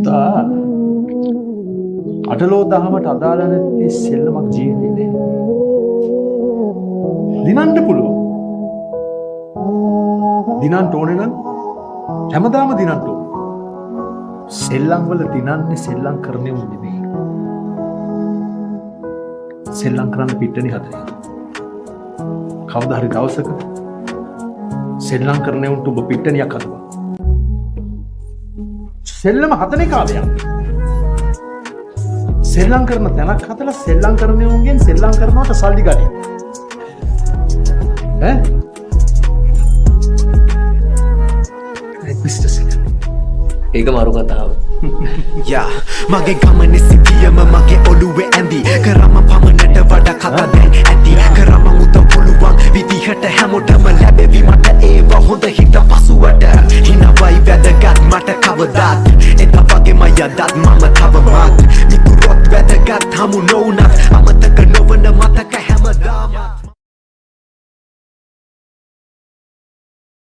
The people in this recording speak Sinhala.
පුතා අටලෝ දහමට අදාළ නැති සෙල්ලමක් ජීවිතේ දිනන්න පුළුවන්. දිනන්න ඕනේ නම් හැමදාම දිනන්න ඕනේ. සෙල්ලම් වල දිනන්නේ සෙල්ලම් කරන්නේ උන් නෙමෙයි. සෙල්ලම් කරන්න පිටණි හදන්නේ. කවදා හරි දවසක සෙල්ලම් කරන්නේ උන්ට ඔබ පිටණියක් හදනවා. සෙල්ලම හදන කාලයක්. සෙල්ලම් කරන තැනක් හදලා සෙල්ලම් කරන්නේ උන්ගෙන් සෙල්ලම් කරනවට සල්ලි ගන්න. ඈ? ඒක මාරු කතාව. යා මගේ ගමනේ සිටියම මගේ ඔළුවේ ඇඳි කරම පමණට වඩා කතා දැන් ඇති කරම උත පුළුවන් විදිහට හැමෝටම ලැබෙවි මට ඒව හොඳ හිත පසුවට හිනවයි වැදගත් මට කවදාත් එත වගේම යදත් මම තවමත් මිතුරොත් වැදගත් හමු නොවුන